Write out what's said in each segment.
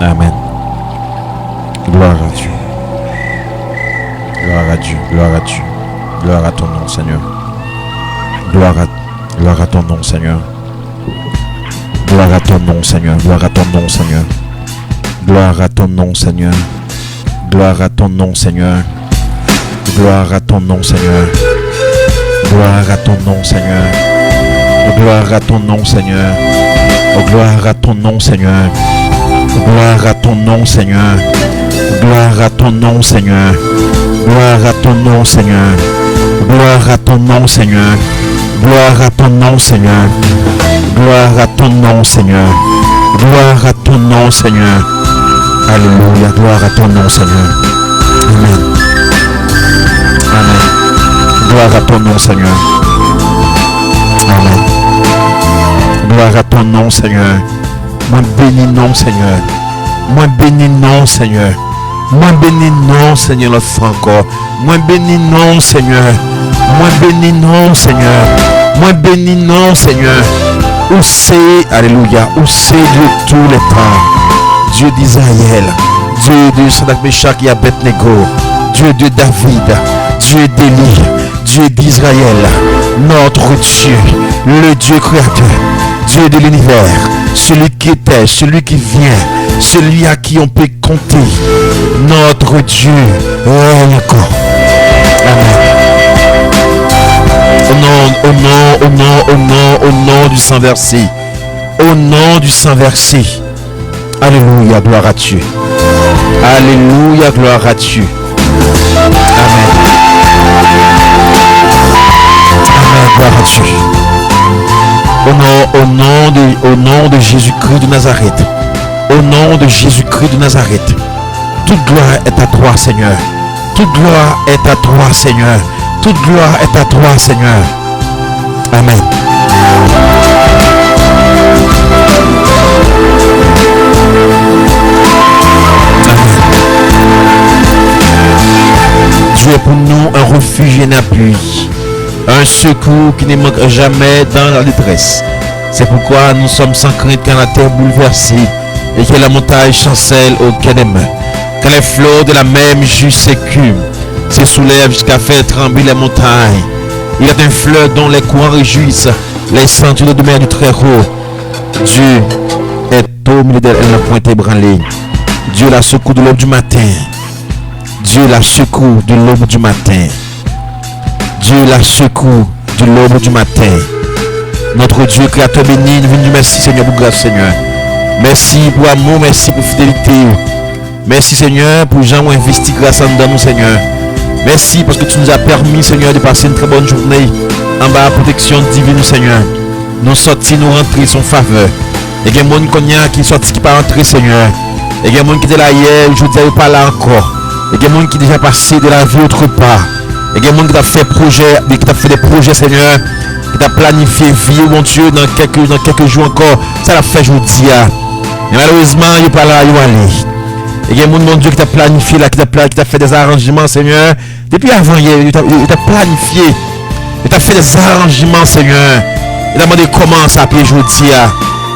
Amen. Gloire à Dieu. Gloire à Dieu. Gloire à Dieu. Gloire à ton nom, Seigneur. Gloire à ton nom, Seigneur. Gloire à ton nom, Seigneur. Gloire à ton nom, Seigneur. Gloire à ton nom, Seigneur. Gloire à ton nom, Seigneur. Gloire à ton nom, Seigneur. Gloire à ton nom, Seigneur. Gloire à ton nom, Seigneur. Gloire à ton nom, Seigneur. Gloire à ton nom, Seigneur. Gloire à ton nom, Seigneur. Gloire à ton nom, Seigneur. Gloire à ton nom, Seigneur. Gloire à ton nom, Seigneur. Gloire à ton nom, Seigneur. Gloire à ton nom, Seigneur. Alléluia. Gloire à ton nom, Seigneur. Amen. Amen. Gloire à ton nom, Seigneur. Amen. Gloire à ton nom, Seigneur. Moi bénis non, Seigneur. Moi bénis non, Seigneur. Moi bénis non, Seigneur, l'autre fois encore. Moi bénis non, Seigneur. Moi bénis non, Seigneur. Moi bénis non, Seigneur. Où c'est, alléluia, où c'est Dieu tous les temps. Dieu d'Israël. Dieu de Sadak Meshach et Abednego. Dieu de David. Dieu d'Élie. Dieu d'Israël. Notre Dieu. Le Dieu créateur. Dieu de l'univers. Celui qui était, celui qui vient. Celui à qui on peut compter. Notre Dieu règne encore. Amen. Au nom du sang versé. Au nom du sang versé. Alléluia, gloire à Dieu. Alléluia, gloire à Dieu. Amen. Amen, gloire à Dieu. Au nom de Jésus-Christ de Nazareth. Au nom de Jésus-Christ de Nazareth. Toute gloire est à toi, Seigneur. Toute gloire est à toi, Seigneur. Toute gloire est à toi, Seigneur. Amen. Dieu est pour nous un refuge et un appui, un secours qui ne manque jamais dans la détresse. C'est pourquoi nous sommes sans crainte quand la terre bouleversée et que la montagne chancelle au quai des mains. Quand les flots de la même jus s'écument, se soulèvent jusqu'à faire trembler les montagnes. Il y a un fleuve dont les courants réjouissent les sentiers de mer du Très-Haut. Dieu est au milieu d'elle, elle n'a point ébranlée. Dieu la secoue de l'aube du matin. Dieu la secoue de l'aube du matin. Dieu la secoue de l'aube du matin. Notre Dieu créateur béni, nous venons du merci Seigneur pour grâce Seigneur. Merci pour amour, merci pour fidélité. Merci Seigneur pour gens qui investi grâce en nous Seigneur. Merci parce que tu nous as permis Seigneur de passer une très bonne journée en bas de protection divine Seigneur. Nous sortis, nous rentrer son faveur. Et il y a des gens qui sont sortis qui pas rentrer Seigneur. Et il y a des gens qui étaient là hier, aujourd'hui ils pas là encore. Et il y a des gens qui déjà passé de la vie autre part. Et il y a des gens qui ont fait projet, qui ont fait des projets Seigneur, qui ont planifié vie mon Dieu dans quelques jours encore. Ça l'a fait aujourd'hui. Mais malheureusement, il n'est pas là, il va aller. Et il y a des gens, mon Dieu, qui t'a planifié là, qui t'a fait des arrangements, Seigneur. Depuis avant hier, il t'a planifié. Il t'a fait des arrangements, Seigneur. Il t'a demandé comment ça peut aujourd'hui.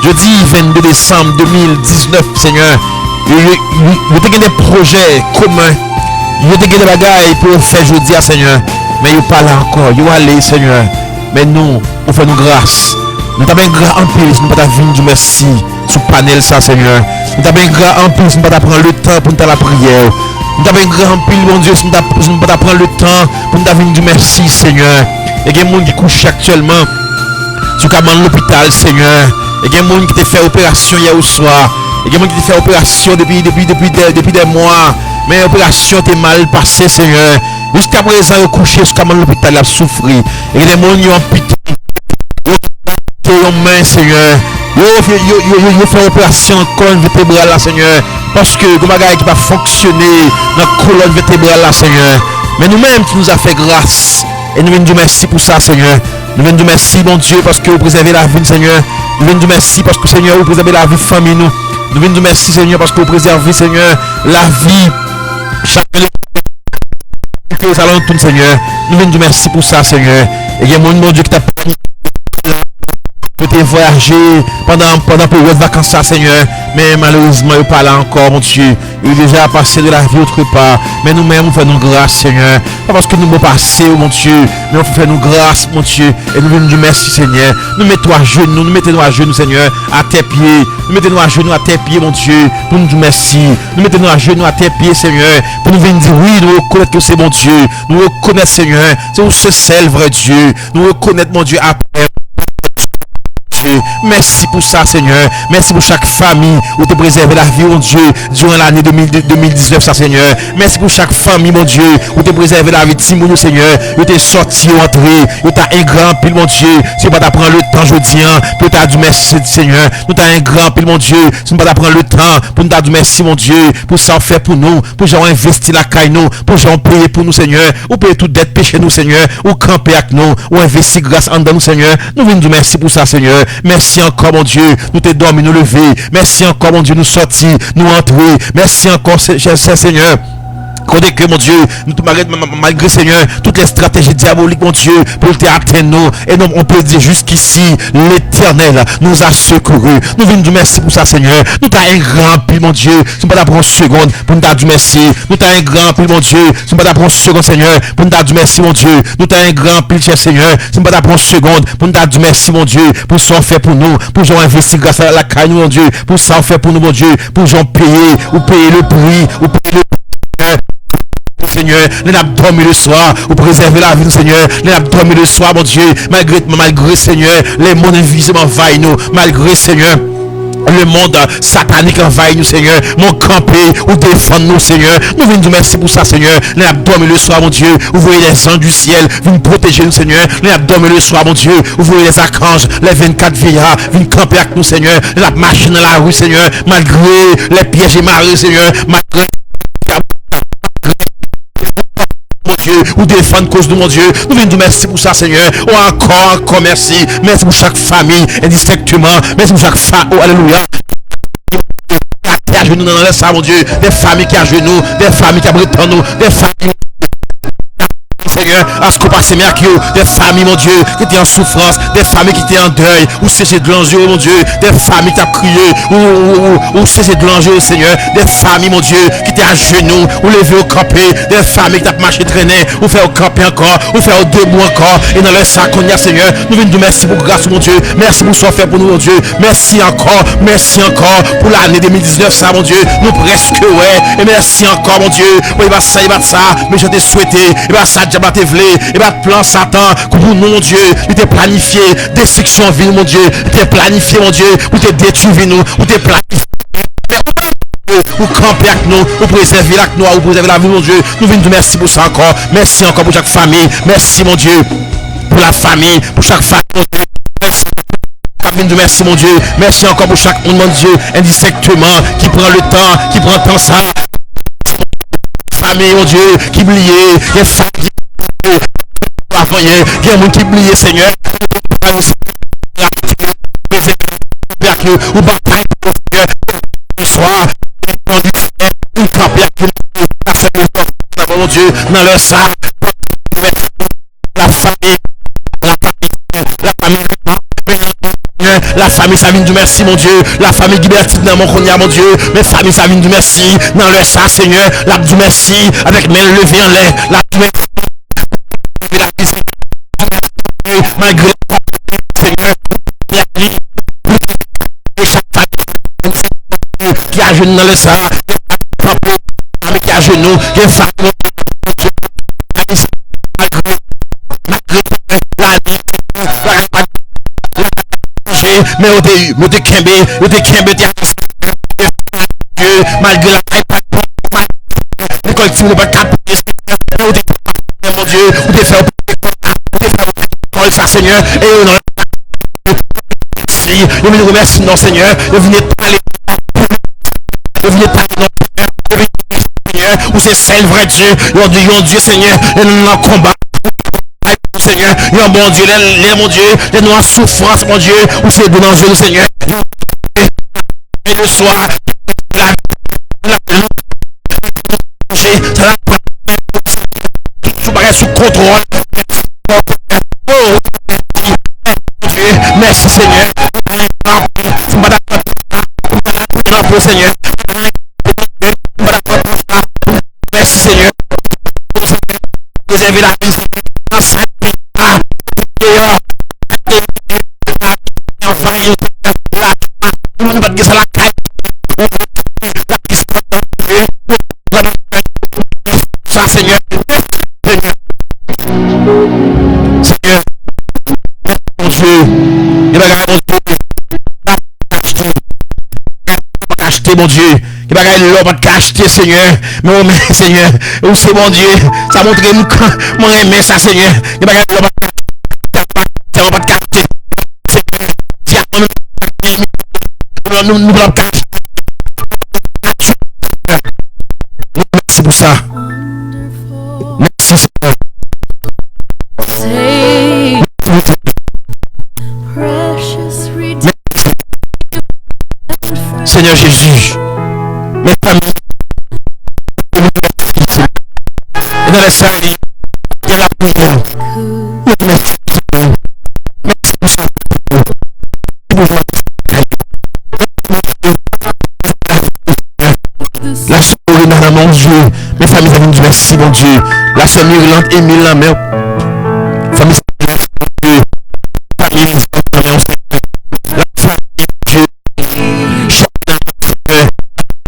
Jeudi 22 décembre 2019, Seigneur. Il y a des projets communs. Il y a des bagailles pour faire aujourd'hui, Seigneur. Mais il n'est pas là encore. Il va aller, Seigneur. Mais nous, on fait nous grâce. Nous t'avons grand en plus, nous pas venir du merci sous panel ça Seigneur. Nous t'avons grand en plus, nous pas prendre le temps pour nous la prière. Nous t'avons grand en plus, mon Dieu, nous pas prendre le temps pour nous venir du merci Seigneur. Et il y a des gens qui couchent actuellement sur l'hôpital Seigneur. Et il y a des gens qui te fait opération hier au soir. Et il y a des gens qui te fait opération depuis des mois. Mais l'opération est mal passée Seigneur. Jusqu'à présent, ils couché sur l'hôpital, ils ont souffert. Et il y a des gens qui ont pitié. Main Seigneur, il fait opération dans colonne vertébrale là Seigneur, parce que le bagage qui va fonctionner dans la colonne vertébrale là Seigneur. Mais nous-mêmes tu nous as fait grâce et nous venons dire merci pour ça Seigneur. Nous venons dire merci mon Dieu parce que vous préservez la vie Seigneur. Nous venons dire merci parce que Seigneur vous préservez la vie famille nous. Nous venons dire merci Seigneur parce que vous préservez Seigneur la vie chacun de nous allons tout Seigneur. Nous venons dire merci pour ça Seigneur. Et il y a mon Dieu qui t'a voyager pendant période de vacances Seigneur, mais malheureusement, il n'est pas là encore, mon Dieu. Il est déjà passé de la vie autre part. Mais nous-mêmes, nous faisons grâce, Seigneur. Pas parce que nous sommes passés, mon Dieu, mais on fait nous grâce, mon Dieu. Et nous venons du merci, Seigneur. Nous mettons à genoux, Seigneur, à tes pieds. Nous mettons à genoux à tes pieds, mon Dieu, pour nous dire merci. Nous mettons à genoux à tes pieds, Seigneur, pour nous venir dire oui, nous reconnaître que c'est mon Dieu. Nous reconnaître, Seigneur, c'est où ce seul vrai Dieu. Nous reconnaître, mon Dieu, après. Merci pour ça, Seigneur. Merci pour chaque famille où tu as préservé la vie, mon Dieu, durant l'année 2019, ça, Seigneur. Merci pour chaque famille, mon Dieu, où tu as préservé la vie de Timoun, Seigneur. Où tu es sorti, entré, où tu as un grand pile, mon Dieu. Si pas t'apprendre le temps, je dis, pour tu as du merci, Seigneur. Nous t'as un grand pile, mon Dieu. Si pas t'apprendre le temps, pour nous t'as du merci, mon Dieu. Pour ça, faire pour nous, pour j'en investir la caille, nous, pour j'en payer pour nous, Seigneur. Ou payer toute dette péché, nous, Seigneur. Ou camper avec nous, ou investir grâce en nous, Seigneur. Nous venons du merci pour ça, Seigneur. Merci encore, mon Dieu, nous te dormi, nous lever. Merci encore, mon Dieu, nous sortir, nous entrer. Merci encore, cher Seigneur. Côté que, mon Dieu, nous malgré, Seigneur, toutes les stratégies diaboliques, mon Dieu, pour te atteindre nous. Et nous, on peut dire jusqu'ici, l'Éternel nous a secourus. Nous venons du merci pour ça, Seigneur. Nous t'as un grand pile, mon Dieu. Si nous pas d'apprendre une seconde pour nous t'as du merci. Nous t'as un grand pile, mon Dieu. Si nous pas d'apprendre une seconde, Seigneur, pour nous t'as du merci, mon Dieu. Nous t'as un grand pile, cher Seigneur. Si nous pas d'apprendre une seconde pour nous t'as du merci, mon Dieu. Pour ça faire pour nous. Pour j'en investir grâce à la caille, mon Dieu. Pour ça faire pour nous, mon Dieu. Pour j'en payer, ou payer le prix, ou payer le Seigneur, nous avons dormi le soir, ou préserver la vie, Seigneur. Nous avons dormi le soir, mon Dieu, malgré, Seigneur, les mondes invisibles envahissent nous, malgré, Seigneur. Le monde satanique envahit nous, Seigneur. Mon campé ou défendre nous, Seigneur. Nous venons nous merci pour ça, Seigneur. Nous avons dormi le soir, mon Dieu. Vous voyez les anges du ciel, viennent protéger nous, Seigneur. Nous avons dormi le soir, mon Dieu. Vous voyez les archanges, les 24 vieillards, viennent camper avec nous, Seigneur. Nous avons marché dans la rue, Seigneur. Malgré les pièges et marées, Seigneur. Malgré mon Dieu, ou défendre cause de mon Dieu. Nous venons nous merci pour ça, Seigneur. Oh, encore merci. Merci pour chaque famille, indistinctement. Merci pour chaque femme. Oh, alléluia. Des à genoux dans le sang, mon Dieu. Des familles qui à genoux, des familles qui abritent en nous, des familles. Seigneur, à ce qu'on passe mercure, des familles, mon Dieu, qui étaient en souffrance, des familles qui étaient en deuil, ou cessez de l'enjeu, mon Dieu, des familles qui ont crié, ou cessez de l'enjeu, Seigneur, des familles, mon Dieu, qui étaient à genoux, ou levées au campé, des familles qui ont marché traîner, ou fait au campé encore, ou fait au debout encore, et dans le sac qu'on y a, Seigneur, nous venons de merci pour grâce, mon Dieu, merci pour ce qu'on fait pour nous, mon Dieu, merci encore pour l'année 2019, ça, mon Dieu, nous presque, ouais, et merci encore, mon Dieu, oui, bah ça, mais je t'ai souhaité, et bah ça, et bien plan Satan pour nous, mon Dieu, il t'est planifié destruction vie, mon Dieu, il t'est planifié, mon Dieu, il t'est détruit nous, il t'est planifié ou camper avec nous, ou préserver avec nous, ou préserver la vie, mon Dieu. Nous venons de merci pour ça encore. Merci encore pour chaque famille. Merci, mon Dieu, pour la famille, pour chaque famille, mon Dieu. Merci, mon Dieu. Merci encore pour chaque monde, mon Dieu, indistinctement, qui prend le temps, qui prend temps ça. Famille, mon Dieu, qui oubliait, les familles. Il y a un monde qui oublie, Seigneur. Ou bataille, soir, mon Dieu, dans le sac, la famille, la famille, ça vient du merci, mon Dieu. La famille liberté dans mon cognac, mon Dieu. Mes familles, ça vient du merci. Dans le sac, Seigneur, la du merci, avec mes levées en l'air, la du merci. Malgré Seigneur, qui a genoux dans le sang, qui a genoux, qui est famille, mais au début, malgré la l'école qui ne pas capter, mon Dieu, ou de faire ça, Seigneur, et si je vous remercie, non, Seigneur, je venais parler, non, Seigneur, où c'est celle vrai Dieu, mon Dieu, Seigneur, et nous en combat. Seigneur, il y a un bon Dieu, les mon Dieu, les noirs souffrance, mon Dieu, où c'est bon danger, le Seigneur. Et le soir, tout sous contrôle. Oh, Dieu, merci Seigneur. Seigneur. Merci, Seigneur. Préserver la vie, Seigneur. Seigneur, Seigneur, mon Dieu, il va acheter, mon Dieu, il va gagner l'homme pas acheter, Seigneur, mais Seigneur, c'est mon Dieu, ça montre que mon aimé ça, Seigneur, il va gagner l'homme pas acheter, nous voulons cacher. Merci pour ça. Merci, Seigneur. Seigneur Jésus, mes familles, et dans les salles, il y a la prière. Merci pour ça. La soeur Nana, mon Dieu, mes familles, merci, mon Dieu. La soeur Myrlande, Émile, la mère, famille, Dieu,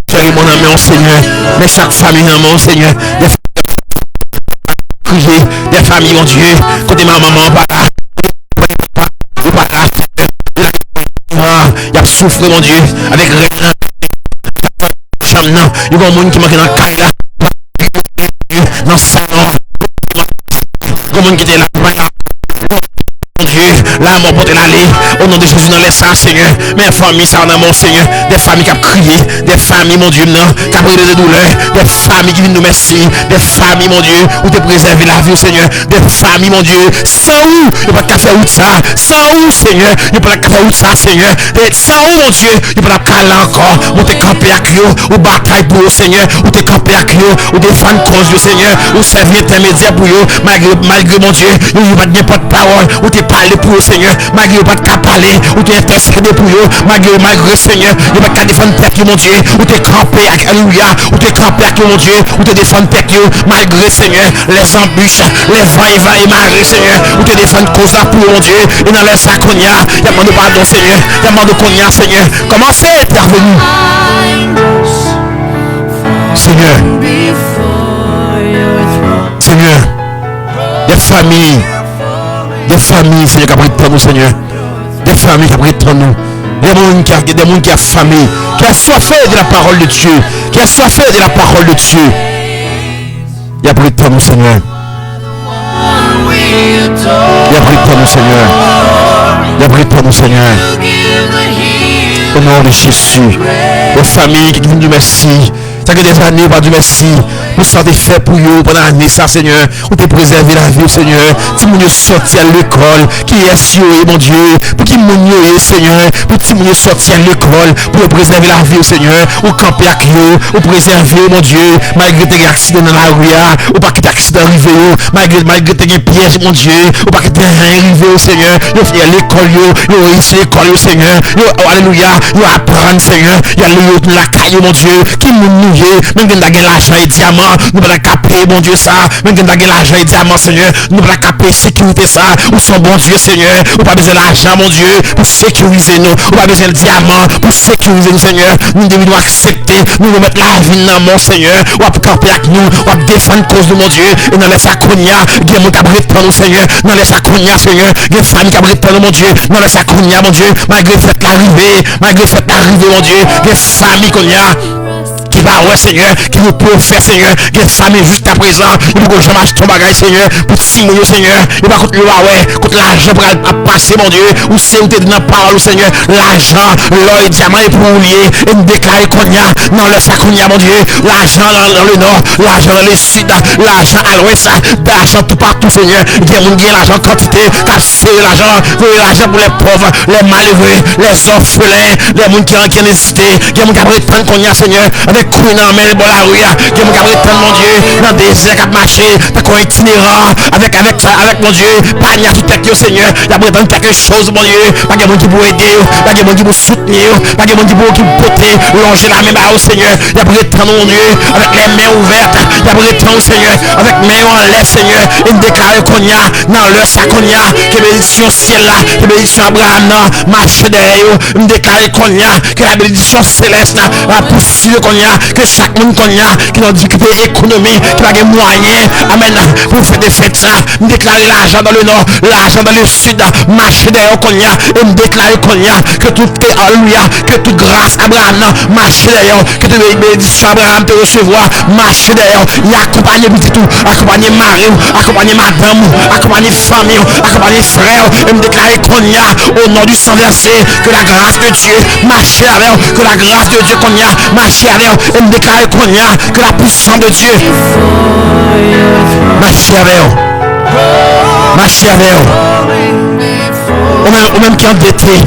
famille, mon ami, mon Seigneur, mais chaque famille, mon Seigneur, des familles, mon Dieu, côté ma maman, papa, il y a souffert, mon Dieu, avec rien, il y a un monde qui manque dans le caille là, dans le salon, il y a un monde qui était là, Dieu, là, mon pote l'aller, au nom de Jésus, dans les sangs, Seigneur, mes familles, ça, dans mon Seigneur, des familles qui ont crié, des familles, mon Dieu, non, qui ont pris des douleurs, des familles qui viennent nous merci, des familles, mon Dieu, où tu préserves la vie, Seigneur, des familles, mon Dieu, sans où, il n'y a pas de faire où ça, sans où, Seigneur, il n'y a pas de faire où ça, Seigneur, sans où, mon Dieu, il n'y a pas de caler encore, où tu es campé à Dieu, ou bataille pour eux, Seigneur, où tu es campé à Dieu, ou défendre cause, Seigneur, ou servir intermédiaire pour eux, malgré, mon Dieu, il n'y a pas de parole, où tu parler pour eux, Seigneur, malgré pas de parler, ou tu intercéder pour eux, malgré, Seigneur, il n'y a pas de défendre tête, mon Dieu, ou tu es campé avec Alléluia, ou tu es campé avec mon Dieu, ou tu défendre tête, malgré, Seigneur, les embûches, les vents et va-et-marée, Seigneur, ou tu défendre cause là pour mon Dieu, et dans les saconia, il y a demandé pardon, Seigneur, il y a demandé qu'on Seigneur, commencez à intervenir. Seigneur, Seigneur, des familles, Seigneur, qui abritent nous, Seigneur. Des familles qui abritent nous. Des gens qui ont famille, qui a soifé de la parole de Dieu, qui a soifé de la parole de Dieu. Il abrite nous, Seigneur. Il abrite nous, Seigneur. Il abrite nous, Seigneur. Au nom de Jésus. Aux familles qui viennent du merci. Ça fait des années, par du merci. Nous sommes fait pour vous pendant l'année, ça, Seigneur. Où tu préserver la vie, Seigneur. Si nous sortir à l'école, qui est sûr, mon Dieu. Pour qui nous Seigneur. Pour qui nous sortir à l'école, pour préserver la vie, Seigneur. Ou camper avec nous, ou préserver, mon Dieu. Malgré tes accidents dans la rue, ou pas que tes accidents arrivent, malgré tes pièges, mon Dieu. Ou pas que tes rien arrivés, Seigneur. Nous faisons l'école, nous réussissons l'école, Seigneur. Alléluia. Nous apprenons, Seigneur. Il y a la caille, mon Dieu. Qui nous même quand tu as l'argent et diamant, nous allons caper, mon Dieu, ça. Même quand tu as l'argent et diamant, Seigneur, nous allons caper sécurité, ça. Ou son bon Dieu, Seigneur. Ou pas besoin de l'argent, mon Dieu, pour sécuriser nous. Ou pas besoin de diamant pour sécuriser nous, Seigneur. Nous devons accepter, nous devons mettre la vie dans mon Seigneur. Ou à camper avec nous, ou à défendre cause de mon Dieu. Et dans les saconia, il y a mon cabrit pour nous, Seigneur. Dans les saconia, Seigneur, il y a une famille cabrit pour nous, mon Dieu. Dans les saconia, mon Dieu, malgré le fait l'arrivée, mon Dieu, il y a une famille qu'on y a. Qui va, ouais, Seigneur, qui nous peut faire, Seigneur, qui est famille jusqu'à présent, il faut que je marche ton bagage, Seigneur, pour 6 millions, Seigneur, il va contre le ouais, contre l'argent pour passer, mon Dieu, ou c'est où tu es dans la parole, Seigneur, l'argent, l'or et diamant est pour lier, et nous déclarer qu'on y a, dans le sac qu'on y a, mon Dieu, l'argent dans le nord, l'argent dans le sud, l'argent à l'ouest, l'argent tout partout, Seigneur, il y a l'argent quantité, casser l'argent pour les pauvres, les malheureux, les orphelins, les gens qui ont hésité, il y a mon qui a prétendre qu'on y a, Seigneur, avec couilles dans la bon la rue, que mon cabri mon Dieu, dans des désert qui marché, t'as qu'on itinérant, avec mon Dieu, pas n'y a tout tête, Seigneur, il y a besoin de quelque chose, mon Dieu, pas de monde qui pour aider, pas de monde qui pour soutenir, pas de monde qui pour porter, longer la main au Seigneur, il y a besoin de mon Dieu, avec les mains ouvertes, il y a besoin de au Seigneur, avec mains en l'air, Seigneur, il déclare qu'on y a, dans l'heure ça qu'on y a, que bénédiction ciel là, que bénédiction Abraham, marche derrière, il déclare qu'on y a, que la bénédiction céleste, la poursuite qu'on y a, que chaque monde qu'on y a, qui a difficulté économique, qui a des moyens, amen, pour faire des fêtes ça, il déclare l'argent dans le nord, l'argent dans le sud, marche derrière qu'on y a, et il déclare qu'on y a, que tout, alléluia, que toute grâce Abraham, marche derrière, que toute bénédiction Abraham te recevoir, marche derrière, il accompagne petit tout, accompagner mari, accompagner madame, accompagner famille, accompagner frère, et me déclarer qu'on y a, au nom du sang versé, que la grâce de Dieu marche avec, que la grâce de Dieu qu'on y a, marche avec, et me déclarer qu'on y a, que la puissance de Dieu marche avec, marche avec, ou même qui est endetté,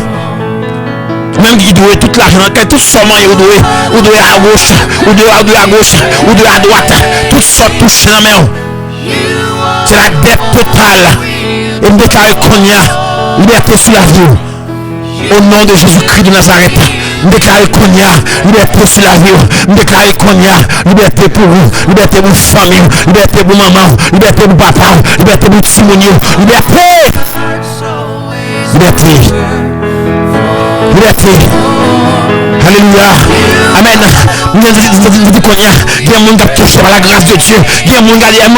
même qui doit tout l'argent, tout seulement il doit à gauche, ou doit à gauche, ou doit à droite, tout ça touche dans la main. C'est la dette totale. Et me déclare qu'on y a liberté sur la vie. Au nom de Jésus-Christ de Nazareth. Me déclare qu'on y a liberté sur la vie. Me déclare qu'on y a liberté pour vous, liberté pour famille, liberté pour maman, liberté pour papa, liberté pour Timonio, liberté. Liberté. Liberté. Alléluia. Amen. Nous disons qu'on y a. Il y a un monde qui a touché par la grâce de Dieu. Il y a un monde qui a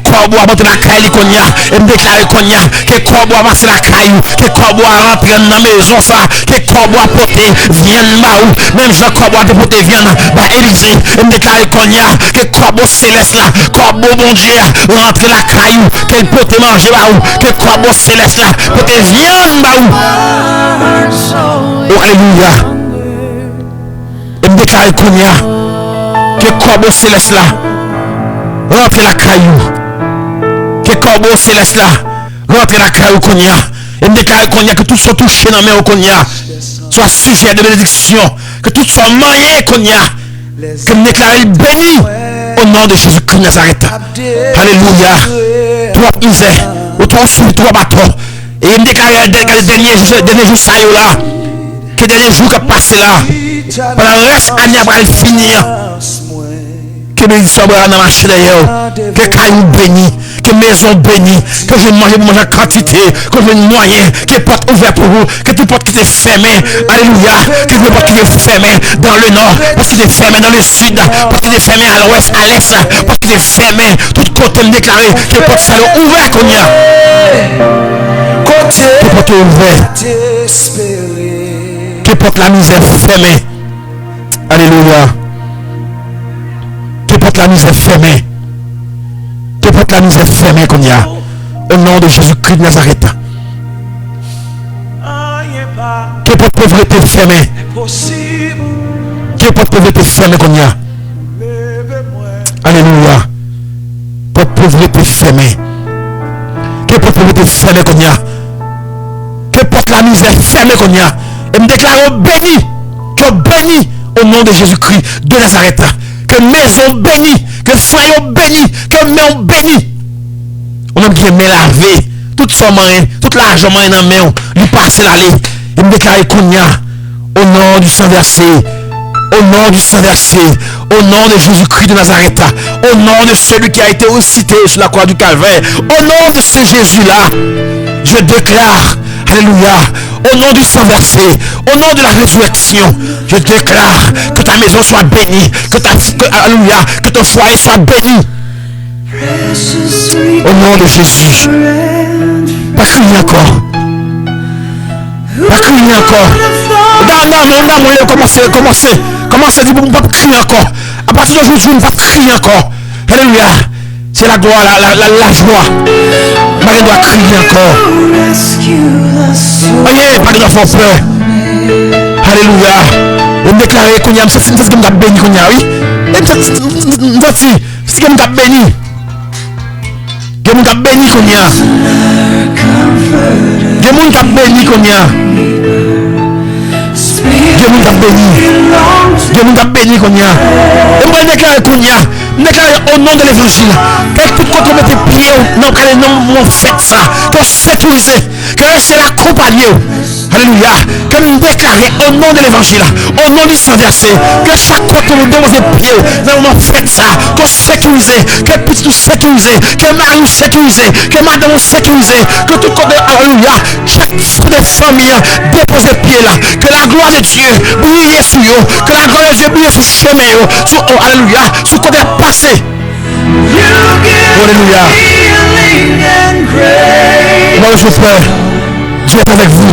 quoi boire avancer la caille qu'on y a. Et me déclarer qu'on y a. Que quoi boire avancer la caille. Que quoi boire rentrer dans la maison ça. Que quoi boire porter viande maou. Même Jean quoi boire porter viande. Bah Élisée. Et me déclarer qu'on y a. Que quoi boire céleste là. Quoi boire bon Dieu. Rentrer la caille. Que porter manger maou. Que quoi boire céleste là. Porter viande maou. Oh alléluia. Et me déclare qu'on y a que corbeau céleste là rentre la caillou, que corbeau céleste là rentre la caillou qu'on y a. Et me déclare qu'on y a que tout soit touché dans la main qu'on y a soit sujet de bénédiction, que tout soit moyen qu'on y a, que me déclare béni au nom de Jésus-Christ de Nazareth. Alléluia. Toi misère ou toi sous toi bâton. Et me déclare le dernier jour ça y là, que dernier jour qui a passé là. Pendant le reste, année va finir. Que bénédiction va dans marché d'ailleurs. Que caillou béni. Que maison bénie. Que je mange pour manger en quantité. Que je moyen. Que porte ouverte pour vous. Que toute porte qui est fermée. Alléluia. Que toute porte qui est fermée dans le nord. Porte qui est fermée dans le sud. Porte qui est fermée à l'ouest, à l'est. Porte qui est fermée. Tout côté me déclaré. Que porte salon ouvert qu'on y a. Que porte ouvert. Que porte la misère fermée. Alléluia. Que porte la misère fermée. Que porte la misère fermée qu'on y a. Au nom de Jésus-Christ de Nazareth. Que porte pauvreté fermée. Que porte pauvreté fermée qu'on y a. Alléluia. Porte pauvreté fermée. Que porte pauvreté fermée qu'on y a. Que porte la misère fermée qu'on y a. Et me déclare béni. Que béni. Au nom de Jésus-Christ de Nazareth. Que maison bénie. Que frère béni. Que main bénie. On a bien main lavé. Tout son moyen. Tout l'argent moyen dans la main. Lui passe l'aller. Il me déclare qu'on y a. Au nom du sang versé. Au nom du sang versé. Au nom de Jésus-Christ de Nazareth. Au nom de celui qui a été ressuscité sur la croix du Calvaire. Au nom de ce Jésus-là. Je déclare. Alléluia. Au nom du sang versé, au nom de la résurrection, je déclare que ta maison soit bénie, alléluia, que ton foyer soit béni. Au nom de Jésus. Pas crier encore. Pas crier encore. Non, commencez à dire pour ne pas crier encore. À partir d'aujourd'hui, ne pas crier encore. Alléluia. C'est la gloire, la joie. Pas de doit crier encore. Voyez, pas de doit faire peur. Alléluia. On déclare qu'on y a, c'est ce qu'on a béni qu'on y a, oui. C'est ce qu'on a béni. Que nous a béni qu'on y a. Que nous a béni qu'on y a. Que Dieu nous a béni. Dieu nous a béni qu'on y a. Et moi, je déclare qu'on y a. Je déclare au nom de l'évangile. Que tout côté met tes pieds, non, que les noms m'ont fait ça. Que sécuriser. Que rester l'accompagner. Alléluia. Que nous déclarer au nom de l'évangile. Au nom du sang versé. Que chaque côté nous donne ses pieds. Nous m'ont fait ça. Que sécuriser. Que puisse nous sécuriser. Que Marie nous sécuriser. Que madame nous sécuriser. Que tout côté, alléluia. Chaque des familles dépose pied là. Que la gloire de Dieu brille sur eux. Que la gloire de Dieu brille sur chemin. Sur, oh, alléluia. Sur côté passé. Alléluia. Moi je peur. Dieu est avec vous.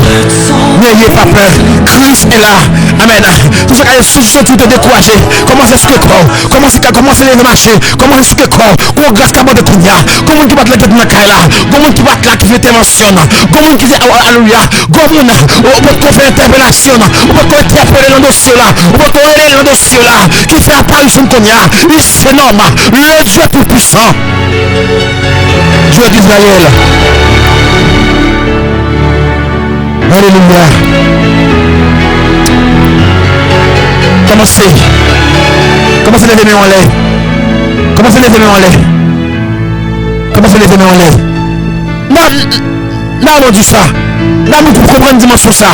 N'ayez pas peur. Christ est là. Amen. Tout ça qui est senti de décourager. Comment est-ce que corps? Comment c'est les marcher? Comment est-ce que corps? Comment grâce qu'à de Kounia? Comment tu vas te la tête dans la caille là? Comment tu vas te la qui fait intervention? Comment qui fait alléluia? Comment on peut faire interpellation? On peut interpeller dans le dossier là. On peut aller dans le dossier là. Qui fait apparition Kounia? C'est normal. Le Dieu tout puissant. Dieu d'Israël. Alléluia. Commencez. Commencez les mains en l'air. Commencez les mains en l'air. Commencez les mains en l'air. Non, on dit ça. Là, nous comprenons dimension ça.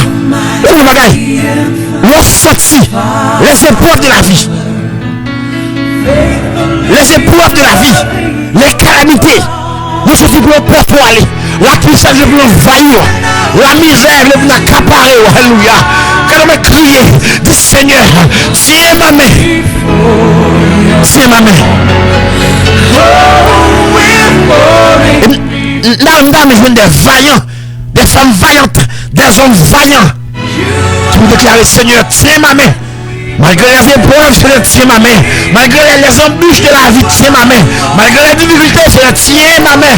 Le bagaille. On sentit les épreuves de la vie. Les épreuves de la vie. Les calamités. Nous sommes pour pour aller. La puissance de l'envahir. La misère de vous accaparer. Alléluia. Quand on m'a crié, dit Seigneur, tiens ma main. Tiens ma main. Là, dame, je viens des vaillants, des femmes vaillantes, des hommes vaillants. Tu me déclares, Seigneur, tiens ma main. Malgré les épreuves, Seigneur, tiens ma main. Malgré les embûches de la vie, tiens ma main. Malgré les difficultés, Seigneur, tiens ma main.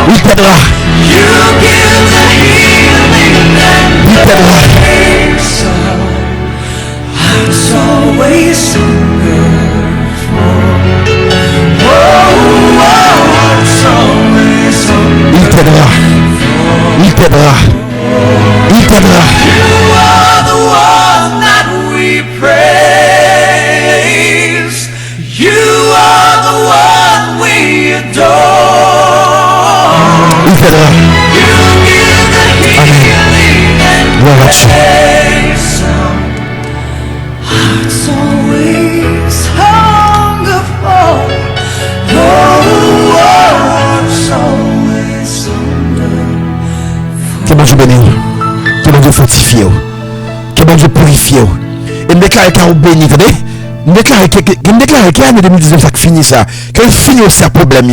Il t'aidera. Il t'aidera. Il t'aidera. Il t'aidera. Il t'aidera. Il t'aidera. Amen. Gloire à Dieu. Que bon Dieu bénisse. Que bon Dieu fortifie. Que bon Dieu purifie. Et me déclare qu'il a béni. Vous voyez? Je déclare que l'année 2019 ça finit ça. Que finit aussi un problème.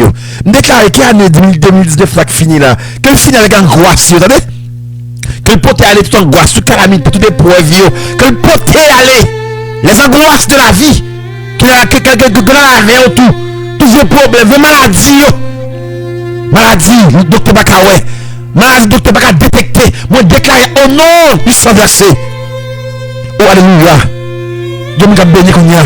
Je déclare que l'année 2019 ça finit là. Que finit avec angoisse. Vous savez? Que le pote aller tout angoisse, tout calamité, tout épreuve. Que le pote aller. Les angoisses de la vie. Que la vie autour. Tous les problèmes. Les maladies. Maladie. Le docteur Bakawé. Maladie, docteur Bakawé détecté. Moi déclare au nom du sang versé. Oh alléluia. Dieu m'a béni qu'on y a.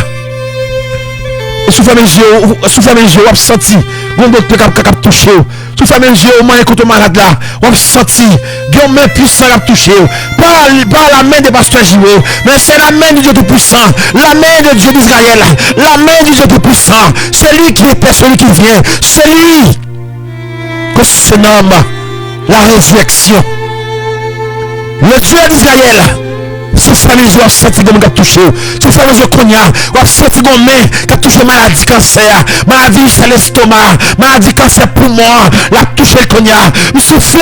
Et sous mes yeux, on a senti. Bon docteur qui a touché. Sous mes yeux, on m'a écouté malade là. On a senti. Dieu m'a puissant a touché. Pas la main des pasteurs J.O. Mais c'est la main du Dieu tout-puissant. La main de Dieu d'Israël. La main du Dieu tout-puissant. Celui qui était, celui qui vient. Celui que se nomme la résurrection. Le Dieu d'Israël. Sous famille, je vais sentir que je vais toucher. Sous famille, je connais. Je vais sentir que je vais toucher maladie cancer. Maladie chez l'estomac. Maladie cancer poumon. La toucher le cognac. Je souffle.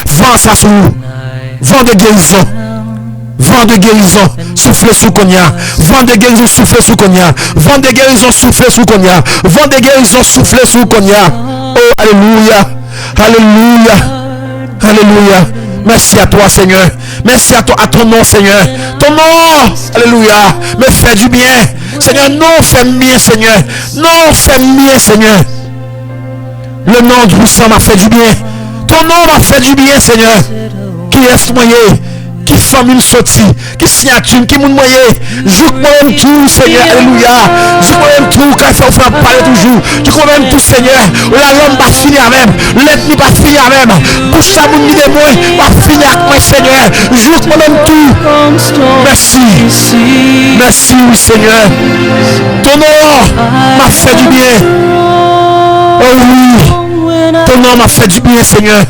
Vent ça sous. Vent de guérison. Vent de guérison. Souffle sous cognac. Vent de guérison souffle sous cognac. Vent de guérison souffle sous cognac. Vent de guérison souffle sous cognac. Oh, alléluia. Alléluia. Alléluia. Merci à toi, Seigneur. Merci à toi, à ton nom, Seigneur. Ton nom, alléluia, me fait du bien. Seigneur, non, fais bien, Seigneur. Non, fais bien, Seigneur. Le nom du sang m'a fait du bien. Ton nom m'a fait du bien, Seigneur. Qui est moyen, qui famille sorti, qui signature, qui moun moyen, joue moi-même tout, Seigneur, alléluia. Joue moi-même tout, quand il faut parler toujours. Tu crois même tout, Seigneur, la l'homme va finir même, l'ennemi va finir même. Pour ça, moun de moi, va finir avec moi, Seigneur. Joue moi-même tout. Merci. Merci, oui, Seigneur. Ton nom m'a fait du bien. Oh oui, ton nom m'a fait du bien, Seigneur.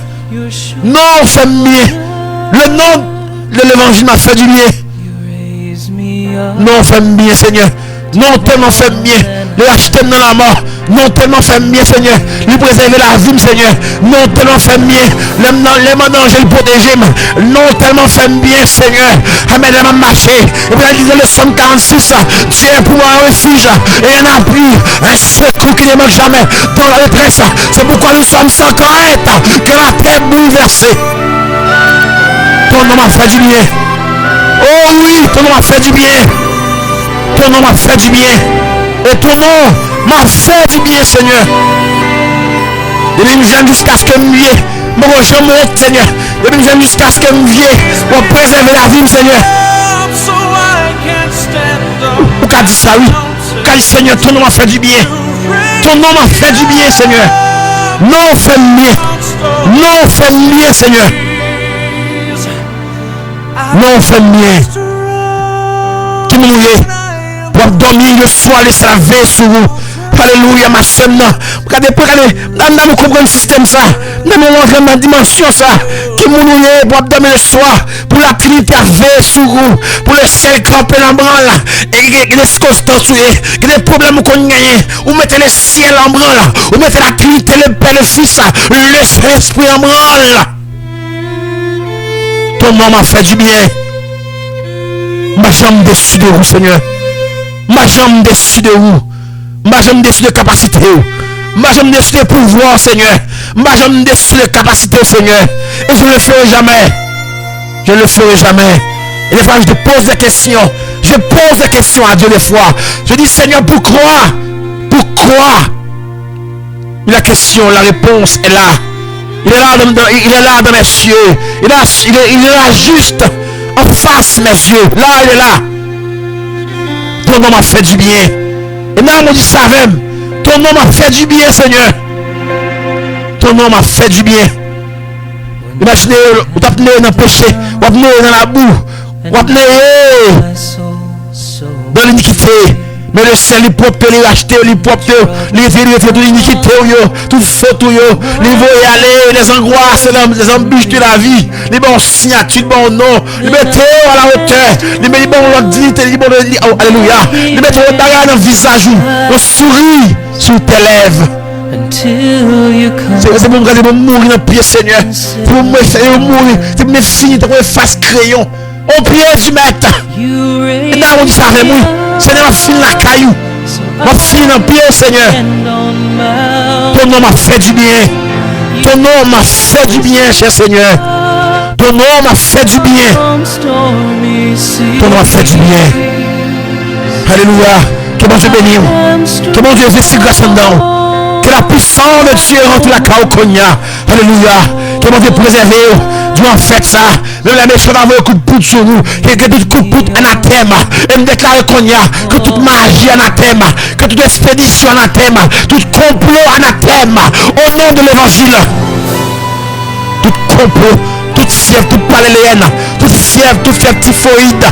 Non, fait bien. Le nom de l'évangile m'a fait du bien. Non, fait bien, Seigneur. Non, tellement fait bien. Le racheter dans la mort. Non, tellement fait bien, Seigneur. Lui préserver la vie, Seigneur. Non, tellement fait bien. Les manger, le protéger. Non, tellement fait bien, Seigneur. Amen, elle m'a marché. Et puis, elle disait le Somme 46. Dieu est pour moi un refuge. Et un abri. Un secours qui ne manque jamais. Dans la détresse. C'est pourquoi nous sommes sans crainte. Que la terre bouleversée. Ton nom m'a fait du bien. Oh oui, ton nom m'a fait du bien. Ton nom m'a fait du bien. Et ton nom m'a fait du bien, Seigneur. Et nous j'aime jusqu'à ce que me vienne. Mon je monte, Seigneur. Et nous j'aime jusqu'à ce que me vienne. Pour préserver la vie, Seigneur. Ou qu'a dit ça, oui. Qu'a dit, Seigneur, ton nom m'a fait du bien. Ton nom m'a fait du bien, Seigneur. Non, fais bien. Non, fais bien, Seigneur. Non, fais bien. Qui mouille. Pour dormir le soir, laisser la veille sur vous. Alléluia, ma soeur. Regardez, nous comprenons le système ça. Nous rentrons dans la dimension ça. Qui mouille pour dormir le soir. Pour la Trinité à veille sur vous. Pour le ciel camper en branle. Et les circonstances, les problèmes qu'on gagne. Vous mettez le ciel en branle. Vous mettez la Trinité, le Père, le Fils, le Saint-Esprit en branle. Ton nom m'a fait du bien. Ma jambe dessus de vous, Seigneur. Ma jambe dessus de vous. Ma jambe dessus de capacité. Ma jambe dessus de pouvoir, Seigneur. Ma jambe dessus de capacité, Seigneur. Et je ne le ferai jamais. Je ne le ferai jamais. Et des fois, je te pose des questions. Je pose des questions à Dieu des fois. Je dis, Seigneur, pourquoi? Pourquoi? La question, la réponse est là. Il est là dans mes cieux. Il est là juste en face mes yeux. Là, il est là. Ton nom m'a fait du bien. Et non, on dit ça même. Ton nom m'a fait du bien, Seigneur. Ton nom m'a fait du bien. Imaginez, vous êtes dans le péché, vous êtes dans la boue, vous êtes dans l'iniquité. Mais le ciel, il propre, il racheté, il propre, il fait toute l'iniquité, toute faute, il veut y aller, les angoisses, les embûches de la vie, les bons signatures, les bons noms, les mettez à la hauteur, les mettez à la dignité, les mettez alléluia, les mettez dans le visage, le sourire sur tes lèvres. C'est pour me mourir dans le pied, Seigneur. C'est pour me mourir, c'est pour me finir dans le face crayon. Au pied du maître. Et là, on dit ça avec moi. Seigneur, m'a fini la caillou. M'a fini dans le pied, Seigneur. Ton nom m'a fait du bien. Ton nom m'a fait du bien, cher Seigneur. Ton nom m'a fait du bien. Ton nom m'a fait du bien. Alléluia. Que bon Dieu bénisse. Que bon Dieu exerce grâce en dedans. Que la puissance de Dieu rentre la Kaokonia. Alléluia. Que mon Dieu préserve. Dieu en fait ça. Même la méchante va avoir un coup de poudre sur nous. Que tout coup de poudre anathème. Et me déclare qu'on y a. Que toute magie anathème. Que toute expédition anathème. Tout complot anathème. Au nom de l'évangile. Tout complot. Toute fièvre. Toute paralyenne. Toute fièvre typhoïde.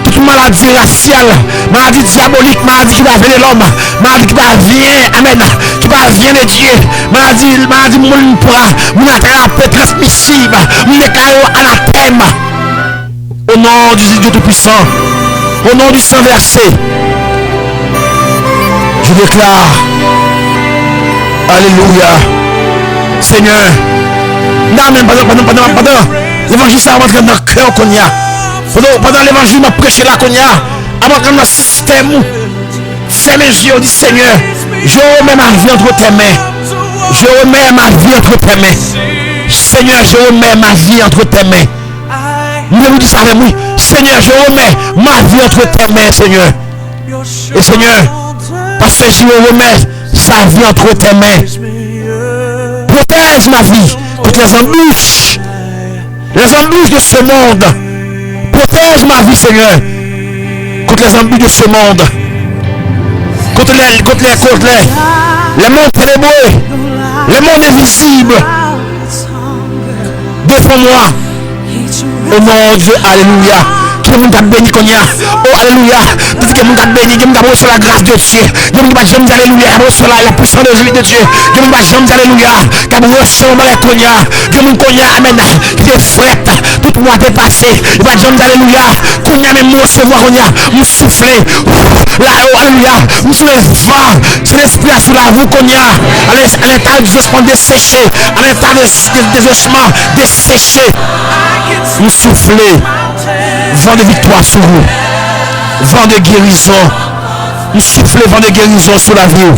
Toute maladie raciale, maladie diabolique, maladie qui va venir l'homme, maladie qui va venir, amen, qui va venir de Dieu, maladie moun transmissible, moun déclare anathème. Au nom du Dieu Tout-Puissant, au nom du sang versé, je déclare, alléluia, Seigneur, non, même pendant, l'évangile ça rentre dans le cœur qu'on y a. Pendant l'évangile, m'a prêché là qu'on y a. Avant que notre système, ferme mes yeux, dit Seigneur, je remets ma vie entre tes mains. Je remets ma vie entre tes mains. Seigneur, je remets ma vie entre tes mains. Nous vous dites ça avec moi. Seigneur, je remets ma vie entre tes mains, Seigneur. Et Seigneur, parce que je remets sa vie entre tes mains. Protège ma vie contre les embûches de ce monde. Protège ma vie, Seigneur, contre les embûches de ce monde, contre les mondes ténébreux, les mondes invisibles. Défends-moi au nom de Dieu. Alléluia. Qui est mon gars béni qu'on y a. Oh alléluia. Parce que mon gars béni, je me reçois la grâce de Dieu. Je me dis alléluia. Je reçois la puissance de Dieu. Je me dis alléluia. Je me reçois la qu'on y a. Je me connais, amen. Qui est fret. Tout mois dépassé. Je me dis alléluia. Qu'on y a même recevoir qu'on y a. Me souffler. Là, oh alléluia. Me souffler vent. C'est l'esprit sur la vous qu'on y a. À l'état de suspens desséché. À l'état de désosement desséché. Me souffler. Vent de victoire sur vous. Vent de guérison. Nous soufflez vent de guérison sur la vie.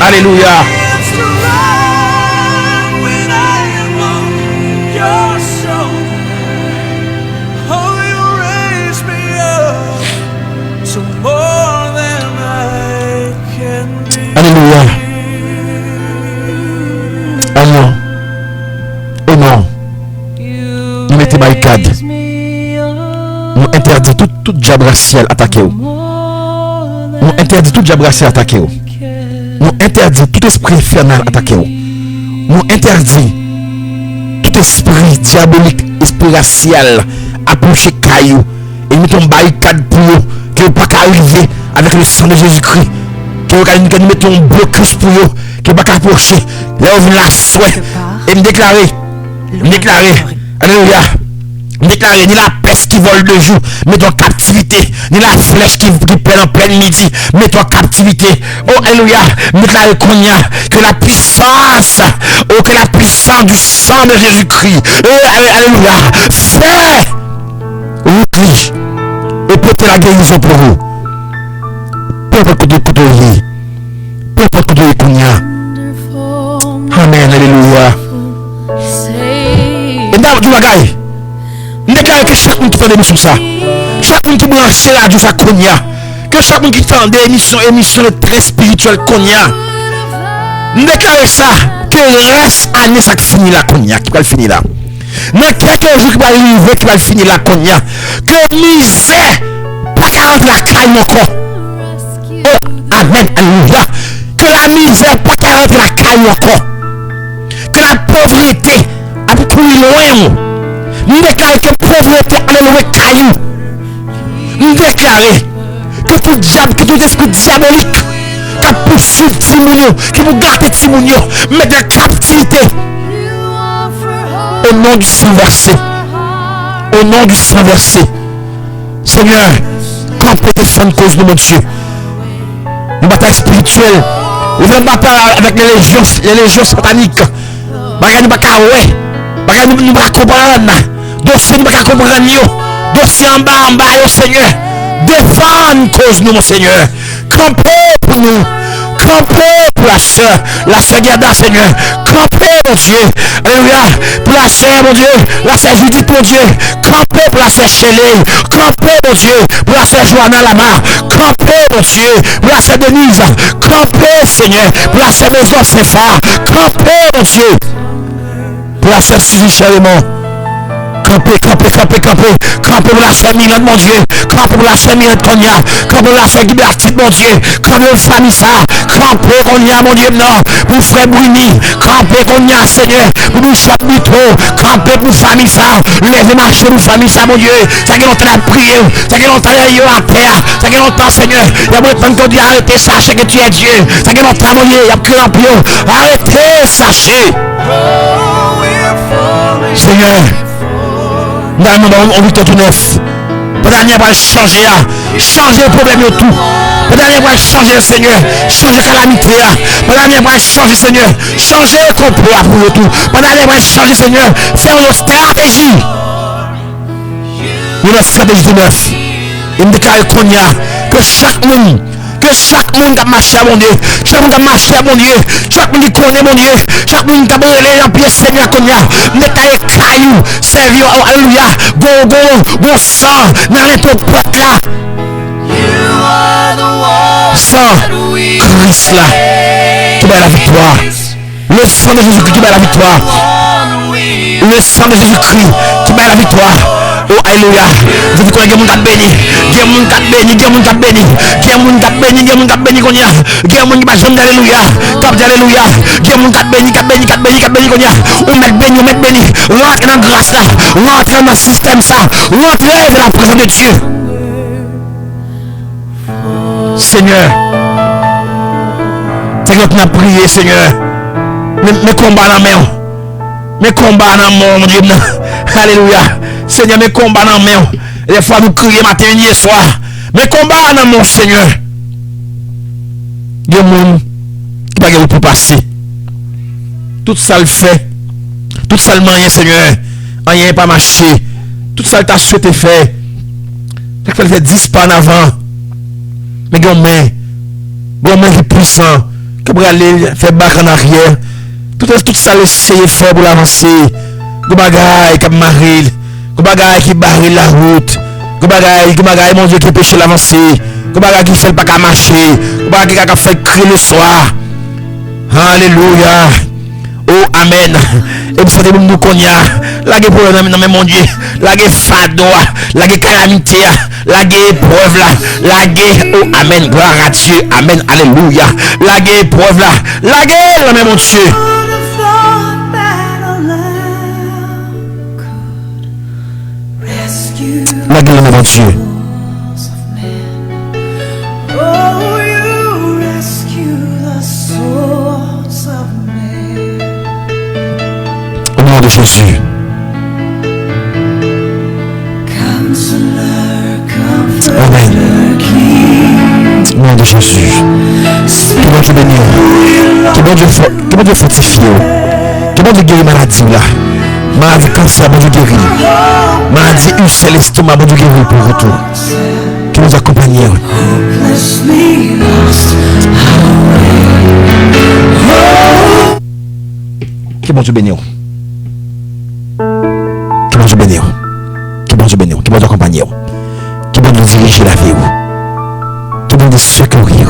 Alléluia. Alléluia. Amen. Oh non. Nous mettez barricade. Nous interdit tout diable racial attaquer vous. Nous interdit tout diable racial attaquer vous. Nous interdit tout esprit infernal attaquer vous. Nous interdit tout esprit diabolique, esprit racial approcher caillou et nous mettons barricade pour vous que vous pas arriver avec le sang de Jésus-Christ. Que vous mettons un blocus pour vous que vous pas approcher. Là vous la souhait et me déclarer. Alléluia. Déclarer ni la peste qui vole de jour, mets en captivité, ni la flèche qui pèle en plein midi, mets en captivité. Oh alléluia, déclarer qu'on y a que la puissance, que la puissance du sang de Jésus-Christ, alléluia, fait oui, et porter la guérison pour vous. Peu importe que vous ayez, peu importe que vous qu'on y a. Amen, alléluia. Et dans du bagaille. Déclare que chaque monde qui fait l'émission ça, chaque monde qui branche la radio ça cogna, que chaque monde qui fait des émissions de très spirituelles cogna. Déclare ça que reste année ça finit la cogna, qui va finir là. Dans quelques jours qui va arriver qui va finir la cogna, que misère pas qu'à rentrer la caille encore. Oh amen, alléluia. Que la misère pas qu'à rentrer la caille encore. Que la pauvreté a pu courir loin. Nous déclarons que pauvreté allait louer caillou. Nous déclarons que tout diable, que tout esprit diabolique qui a poursuivi Timonio, qui vous garde Timonio, met de captivité. Au nom du sang versé. Au nom du sang versé. Seigneur, campez défendre cause de mon Dieu. Une bataille spirituelle. Nous ne pas parler avec les légions sataniques. Nous ne pas comprendre. Nous ne pas comprendre. Dossier nous ne pas comprendre. Dossier en bas, Seigneur. Défendre cause nous, mon Seigneur. Campez pour nous. Campez pour la soeur Gerda, Seigneur. Campez, mon Dieu. Alléluia. Pour la soeur, mon Dieu. La soeur Judith, mon Dieu. Campez pour la soeur Shelley. Campez, mon Dieu. Pour la soeur Joanna Lama. Campez, mon Dieu. Pour la soeur Denise. Campez, Seigneur. Pour la soeur Maison Sefa. Campez, mon Dieu. Pour la soeur Suzy Chalemont. Campez pour la soeur Milane, mon Dieu. Campez pour la soeur Milane Konya. Campez pour la soeur Guibertine, mon Dieu. Campez pour la famille ça. Campez Konya, mon Dieu, non. Pour frère Bruni. Campez Konya, Seigneur. Pour nous chapes Buto. Campez pour famille ça. Levez marcher pour famille ça, mon Dieu. Ça fait longtemps à prier. Ça fait longtemps à à terre. Ça fait longtemps, Seigneur. Il y a beaucoup de temps que Dieu arrêtez, sachez que tu es Dieu. Ça fait longtemps, mon Dieu. Il y a crié en pied. Arrêtez, sachez. Seigneur. Nous avons victoire tout neuf. Pour dernier va changer. Changer le problème de tout. Pour dernier va changer le Seigneur. Changer la calamité. Pour dernier va changer Seigneur. Changer le complot pour le tout. Pour dernier va changer Seigneur. Faire une stratégie. Une stratégie tout neuf. Il me déclare qu'on y a. Que chaque monde qui a marché à mon Dieu, chaque monde qui a marché à mon Dieu, chaque monde qui connaît mon Dieu, chaque monde qui a brûlé en pied Seigneur qu'on y a, mettez les cailloux, servir, alléluia, bon sang, dans les portes là. Sang, Christ là, qui met la victoire. Le sang de Jésus-Christ qui met la victoire. Le sang de Jésus-Christ qui met la victoire. Oh, alléluia. Dis quoi, il y a mon cap béni. Il y a mon cap béni, il y a mon cap béni. Il y a mon cap béni, il y a mon cap béni qu'on y a. Il y a mon qui va jamais alléluia. Cap d'alléluia. Il y a mon cap béni, cap béni, cap béni, cap béni qu'on y a. Ou mettre béni, ou mettre béni. Rentre dans la grâce là. Rentre dans le système ça. Rentre dans la présence de Dieu. Seigneur. Seigneur, tu as prié, Seigneur. Mes combats dans la main. Mes combats dans la main, mon Dieu. Alléluia. Seigneur, mes combats dans la main. Et des fois, nous crions matin et soir. Mes combats dans mon Seigneur. Il y a des gens qui ne peuvent pas passer. Tout ça le fait. Tout ça le moyen, Seigneur. Rien n'est pas marché. Tout ça t'a souhaité faire. Ça fait 10 pas en avant. Mais il y a des mains qui sont puissants. Qui peuvent aller faire bac en arrière. Tout ça l'essayer faire pour l'avancer. Des bagailles qui marient. Des bagailles qui barrent la route. Des bagailles, mon Dieu, qui empêchent l'avancer. Des bagailles qui ne font pas marcher. Des bagailles qui font crier le soir. Alléluia. Oh, amen. Et vous savez, nous connaissons. La guerre problème, mon Dieu. La guerre fado. La guerre calamité. La guerre épreuve là. La guerre. Oh, amen. Gloire à Dieu. Amen. Alléluia. La guerre épreuve là. La guerre, mon Dieu. La gueule de mon Dieu. Au nom de Jésus. Amen. Au nom de Jésus. Que bon Dieu bénisse. Que bon Dieu fortifie. Que bon Dieu guérit maladie là. Maladie cancer, bon Dieu guérit. Maladie ulcère l'estomac, bon Dieu guérit pour retour. Qui nous accompagne. Que bon Dieu bénisse. Que bon Dieu bénisse. Que bon Dieu bénisse. Que bon Dieu accompagne. Que bon Dieu diriger la vie. Que bon Dieu secourir.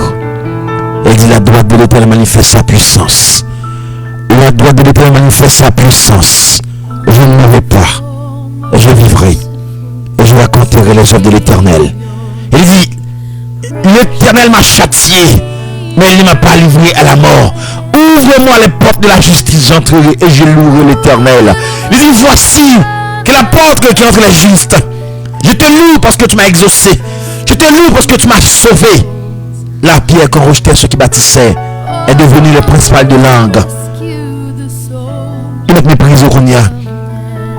Elle dit la droite de l'Éternel manifeste sa puissance. La droite de l'Éternel manifeste sa puissance. Je ne mourrai pas. Je vivrai. Et je raconterai les œuvres de l'Éternel. Il dit, l'Éternel m'a châtié, mais il ne m'a pas livré à la mort. Ouvre-moi les portes de la justice, j'entrerai et je louerai l'Éternel. Il dit, voici que la porte qui entre les justes. Je te loue parce que tu m'as exaucé. Je te loue parce que tu m'as sauvé. La pierre qu'on rejetait ceux qui bâtissaient est devenue le principal de langue. Il m'a méprisé qu'on y a.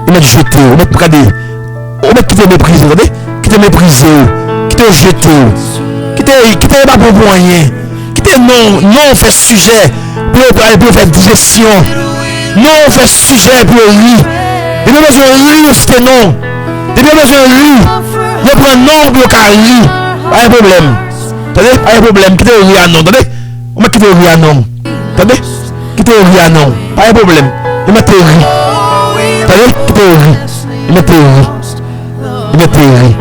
Il m'a jeté. Il m'a pris. On m'a quitté méprisé. Qui t'a méprisé. Qui t'a jeté. Qui t'a pas pour rien. Qui t'a non fait sujet pour faire digestion. Non fait sujet pour lui. Il a besoin de lui, c'est non. Il a besoin de lui. Il prend non pour qu'à lui. Pas de problème. Attendez, pas de problème. Quittez le riz à non. Attendez. On m'a quitté le riz à non. Attendez. Quittez le riz à non. Pas de problème. Il m'a terri. Attendez, quittez le riz. Il m'a terri. Il m'a terri.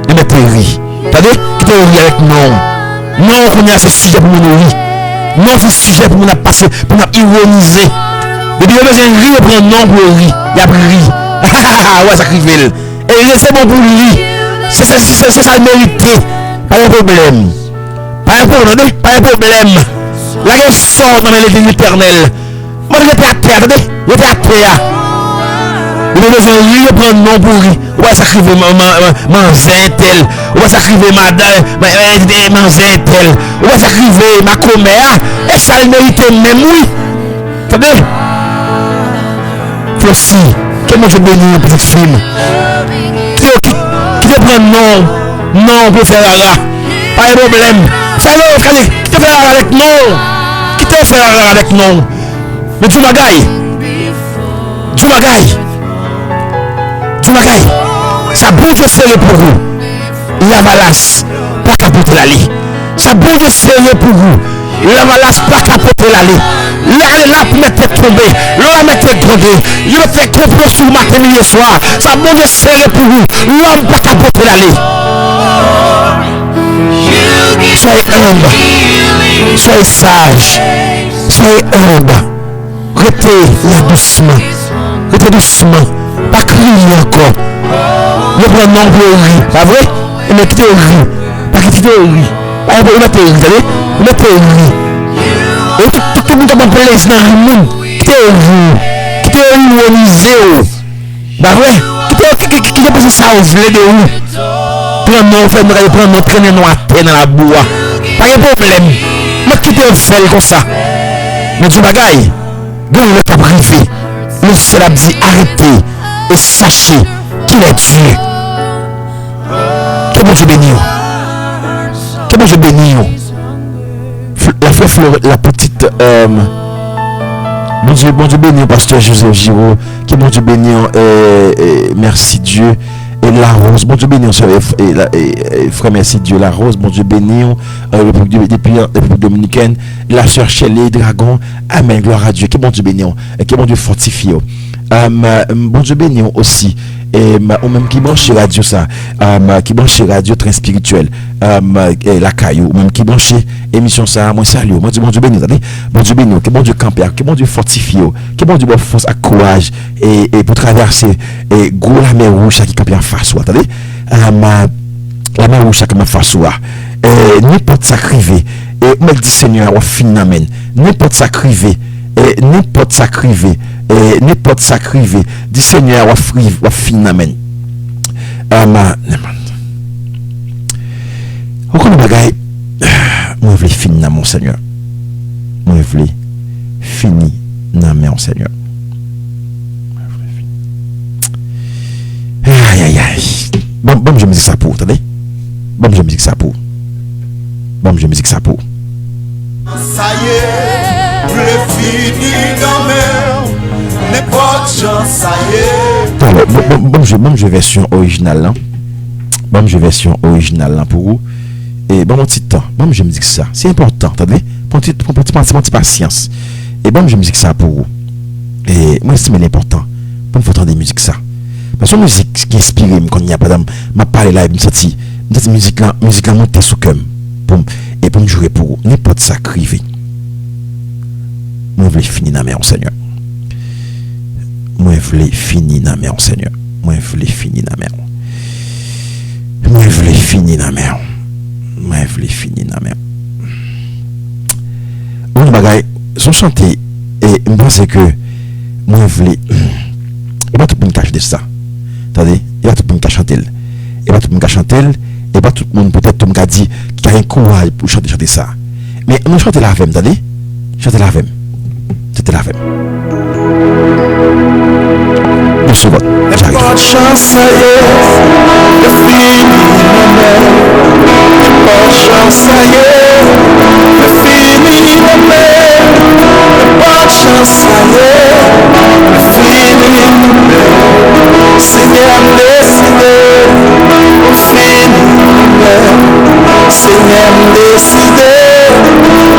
Il m'a terri. Attendez, quittez le riz avec non. Non, qu'on a ce sujet pour mon riz. Non, c'est sujet pour mon passer, pour mon ironiser. Depuis que j'ai un riz, il prend non pour le riz. Il a pris riz. Ouais, ça crive. Et c'est bon pour lui. C'est ça le mérité. Pas de problème. Pas de problème. Pas de problème. La guerre sort dans l'éternel. Moi, je était à terre. Attendez. Je était à terre. Il a besoin de lui, il prend non pour lui. Ouais, ça crive manzin tel. Ouais, ça crive madame. Manzin tel. Ouais, ça crive ma commère. Et ça le mérité même, oui. Attendez. Aussi. Quel monde je bénis pour cette film. Qui te prend non pour faire là. Pas de problème. Fais-le, qui te fait là avec non. Qui te fait là avec non. Mais tu m'agailles. Ça bouge serré pour vous. La valasse, pas capoter l'allée. Ça bouge serré pour vous. La valasse, pas capoter l'allée. La mettre tomber. L'homme mettre tomber. Je le fais complot sur le matin et le soir. Ça bouge serré pour vous. L'homme pas capoter l'allée. Soyez humble. Soyez sage. Soyez humble. Restez là doucement. Restez doucement. Pas prier encore. Le prendre non pour rire. Pas vrai? Et mais quitter rire. Pas quitter rire. Pas on a rire, vous savez? On a rire. Et tout le monde a pas plaisir dans le monde. Quitter rire. Quitter rire. Bah ouais. Quitter passer ça au vlé de où? Prendre non, prendre non, traîner non à terre dans la boue. Pas de problème. Mais quitter faire comme ça. Mais du bagaille. Dans le temps privé. Le ciel a dit arrêtez et sachez qu'il est Dieu. Que bon Dieu bénisse. Que bon Dieu bénisse. La frère Florette, la petite bon Dieu bénisse pasteur Joseph Giraud. Que bon Dieu bénisse merci Dieu. Et la rose, bon Dieu bénisse, frère merci Dieu, la rose, bon Dieu bénisse, depuis la République dominicaine, la sœur Shelley, dragon, amen, gloire à Dieu, que bon Dieu bénisse, que bon Dieu fortifie, bon Dieu bénisse aussi, et même qui branche radio ça, qui branche radio très spirituel, la caillou, même qui branche émission ça, moi salut, moi bon Dieu bénisse, bon Dieu bénisse, que bon Dieu campe, que bon Dieu fortifie, que bon Dieu bonne force à courage, et pour traverser, et gros la mer rouge qui campe en face, attendez, la mer rouge qui campe en face, n'importe ça crivé, et on dit Seigneur, on finit amen, n'importe ça crivé, et n'importe ça crivé, et n'importe ça crivé, dit Seigneur, on finit amen. Encore une bagaille, moi je veux finir mon Seigneur, moi je veux finir mon Seigneur. Aïe aïe aïe. Bon, je me dis ça pour, attendez. Bon, je me dis ça pour. Bon, je me dis ça pour. Ça y est, plus fini dans mer, n'importe chance, ça y est. Alors, bon, je version originale là. Bon, je version originale là pour vous. Et bon, mon petit temps. Bon, je me dis ça. C'est important, attendez. Pour petit patience. Et bon, je me dis ça pour vous. Et moi, c'est l'important. Pour nous entendre des musiques ça. Parce que la musique qui inspire, quand il y a pas d'âme, m'a parlé là, cette musique là montée sous cœur. Et pour me jouer pour vous, n'importe ça crivé. Moi, je voulais finir dans mes Seigneur. Moi, je voulais finir dans mes Seigneur. Moi, je voulais finir dans mes. Moi, je voulais finir dans mes. Moi, je voulais finir dans mes. Bon, bagaille, son chanter, et je pense que moi, je voulais. Et pas tout le monde cache de ça. Attendez, il y a tout le monde qui chante. Et pas tout le monde qui chante. Et pas tout le monde peut-être tout le monde qui dit qu'il y a un courage pour chanter ça. Mais on chante la vem, attendez. Chante la vem. C'était la vem. Une seconde. J'arrive. Pas de chance, ça y est, le fini dans mer. Pas de chance, ça y est, le fini dans mer. Pas de chance, ça y est, le fini dans mer. Seigneur décidé, le fini dans mer. Seigneur décidé,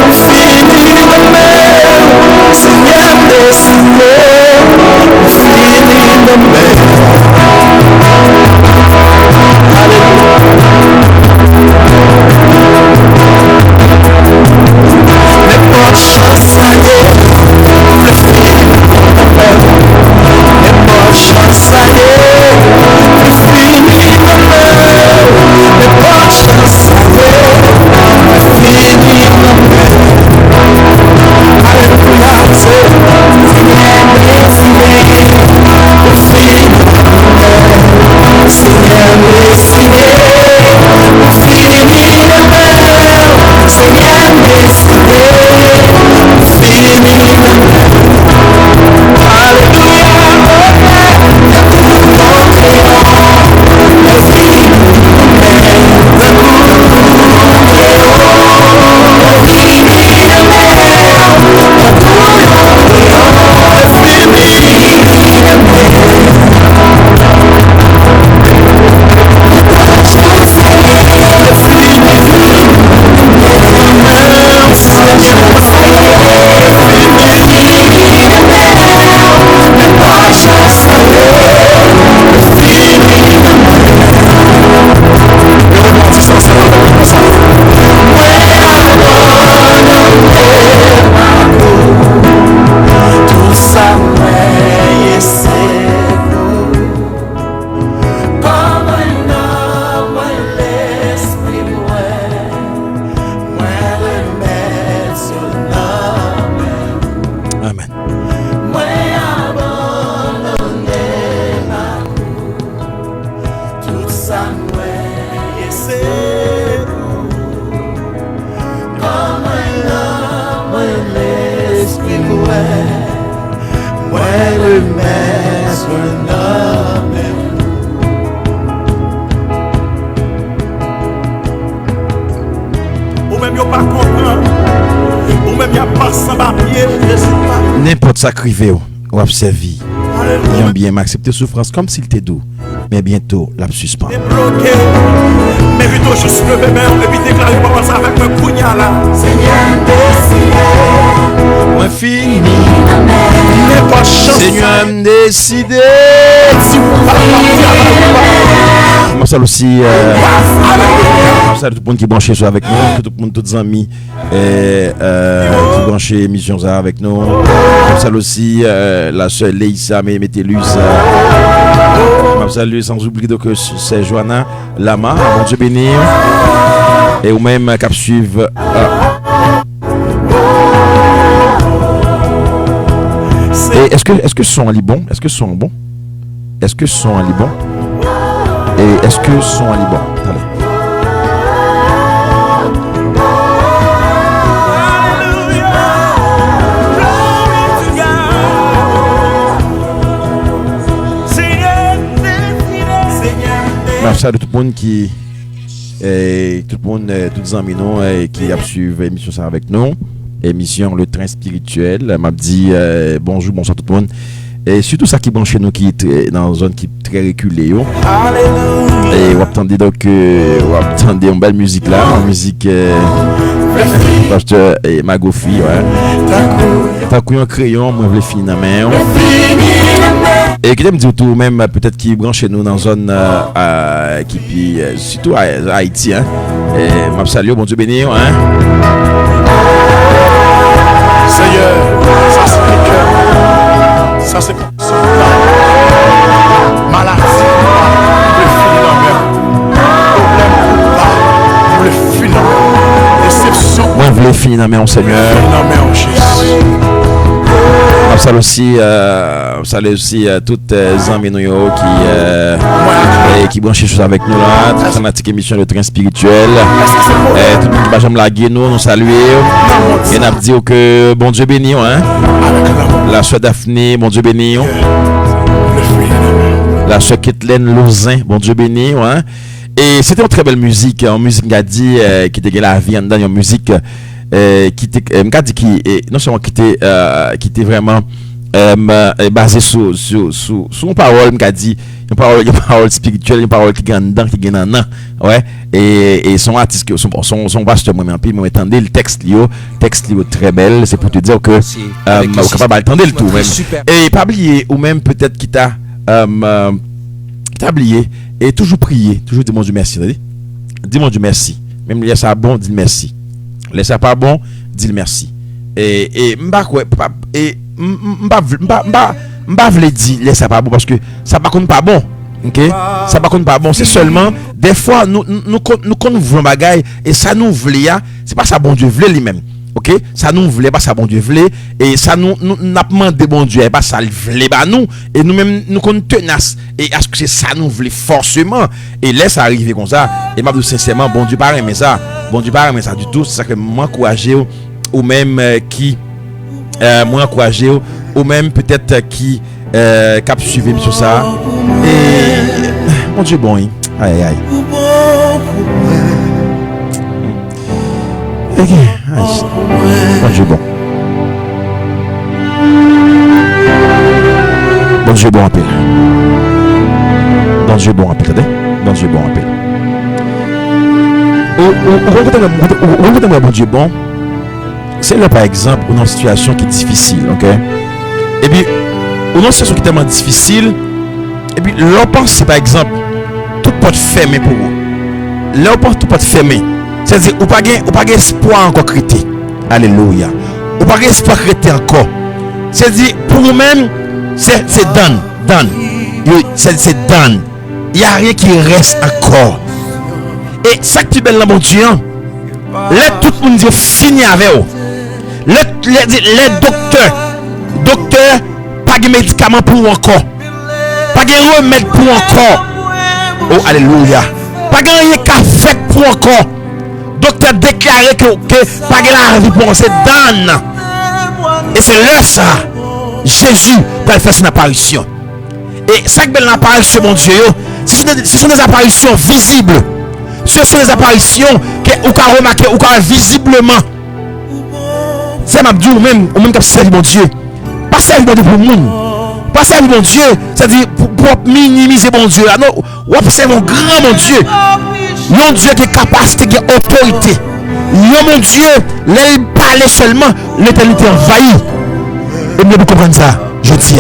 le fini dans mer. Seigneur décidé, le fini dans mer. N'importe chance, ça y est, le fini dans mer. N'importe chance, ça y est, le fini dans mer. N'importe chance, ça y est, le fini dans mer. ouais le maître nomme. Ou même y'a pas comprendre, ou même y'a pas sans papier, je sais pas. N'importe ça crivé ou observé. Il bien m'accepter souffrance comme s'il était doux, mais bientôt la suspend. Bloqué, mais plutôt juste lever même et puis déclarer pas ça avec un pugnal là. Seigneur décidé, Moi fini, n'est pas chance. Seigneur décidé. Moi ça aussi, ça tout le monde qui est branché sur avec nous, tout le monde, tous les amis qui branché émission ça avec nous. Comme ça aussi, la sœur Leïsa Métellus. Je salue sans oublier donc c'est Joanna Lama, bon Dieu béni. Et ou même cap suivre. Et est-ce que son est bon? Est-ce que son est bon? Est-ce que son est bon? Et est-ce que son est bon? Allez. Merci à tout le monde qui tout le monde, tous les amis qui a suivi l'émission ça avec nous. Émission Le Train Spirituel. M'a dit bonjour, bonsoir tout le monde. Et surtout ça qui branche nous qui est dans une zone qui est très reculée. Et vous attendez donc vous attendez une belle musique là, une musique pasteur et Magofi, ouais. T'as un crayon, moi je vais finir dans main. Et qui me dit tout même peut-être qui branche nous dans une zone qui puis surtout à Haïti hein. Et m'a salué bon Dieu béni hein. Seigneur, ça c'est le cœur. Ça c'est comme ça. Maladie, le finir problème, le finir déception. Moi je voulais finir dans main Seigneur. Non Jésus. Salut aussi toutes les amis qui branchent choses avec nous là, toute fanatique émission Le Train Spirituel. Tout le monde qui va jamais laguer nous saluer. Et n'a dit que bon Dieu béni hein. La soeur Daphné, bon Dieu béni. La soeur Kathleen Lozin, bon Dieu béni hein. Et c'était une très belle musique, une musique qui a dit qui était la vie dans une musique qui était non seulement qui était vraiment basé sur une parole m'a dit une parole spirituelle, une parole qui gagne dedans qui gagne dedans ouais et son artiste son pasteur moi puis moi entendez le texte lié très belle, c'est pour te dire que vous capable d'entendre le tout même et pas oublier ou même peut-être qui t'a oublié et toujours prier, toujours dire mon Dieu merci, dis mon Dieu merci, même laisse ça bon, dis merci. Laisse ça pas bon, dis merci. Et m'pa quoi et m'pa vle dire laisse ça pas bon parce que ça pas compte pas bon. OK? Ça pas compte pas bon, c'est seulement des fois nous voulons bagaille et ça nous voulait c'est pas ça bon Dieu voulait lui-même. OK? Ça nous voulait pas ça bon Dieu voulait et ça nous n'a demandé bon Dieu pas ça voulait pas nous et nous même nous qu'on tenace et est-ce que c'est ça nous voulait forcément et laisse arriver comme ça et m'a dit sincèrement bon Dieu pas aimer ça. Bon Dieu pas aimer ça du tout, c'est ça que m'encourager ou même qui m'encourager ou même peut-être qui cap suivre sur ça et mon Dieu bon aïe aïe. OK, bon Dieu bon. Bon Dieu bon appel. Bon Dieu bon appel, bon Dieu bon appel. Bon Dieu bon, c'est là par exemple une situation qui est difficile, ok? Et puis, une situation qui est tellement difficile, et puis l'on pense par exemple, tout peut fermer pour vous. Là on pense tout peut fermer. C'est-à-dire, ou pas espoir encore crêter. Alléluia. Ou pas espoir crêter encore. C'est-à-dire, pour nous-mêmes, c'est done. C'est done. Il n'y a rien qui reste encore. Et ça qui est belle dans mon Dieu, là tout le monde dit fini avec eux. Les docteurs, pas de médicaments pour encore. Pas de remède pour encore. Oh, alléluia. Pas de rien qu'à faire pour encore. Docteur déclaré que pas de la vie pour c'est done. Et c'est là ça. Jésus va faire son apparition. Et ça que belle apparition, mon Dieu, ce sont des apparitions visibles. Ce sont des apparitions que vous pouvez remarquer, vous pouvez visiblement. C'est ma Dieu, ou même comme ça, mon Dieu. Pas servir mon Dieu pour le monde. Pas servir mon Dieu, c'est-à-dire pour minimiser mon Dieu. Non, ou observer mon grand mon Dieu. Mon Dieu qui est capacité, qui est autorité. Mon Dieu, là il parlait seulement, l'éternité envahie. Et vous comprenez ça, je dis.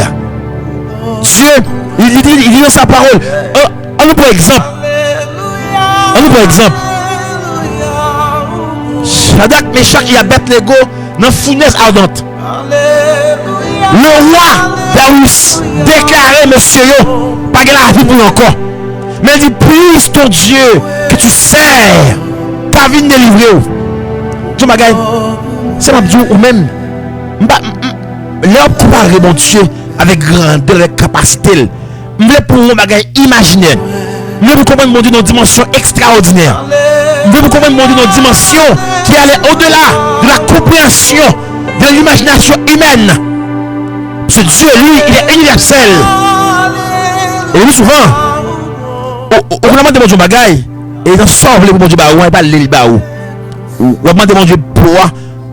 Dieu, il dit dans sa parole. On nous prend exemple. Shadrach, Meshach et Abednego dans la fournaise ardente. Le roi Darius déclarait, monsieur, pas que la vie pour encore. Mais il dit, plus ton Dieu que tu sers, ta vie de délivrer. Tu m'as gagné. C'est ma Dieu ou même. L'homme comparé mon Dieu avec grandeur, avec capacité. Je veux pour vous imaginer. Je veux vous comprendre mon Dieu dans une dimension extraordinaire. Je veux vous comprendre mon Dieu dans une dimension qui allait au-delà de la compréhension, de l'imagination humaine. Ce Dieu, lui, il est universel. Et lui, souvent, on demande mon Dieu bagaille. Et dans ce sort, mon Dieu, on va pas le baou. On demande mon Dieu pour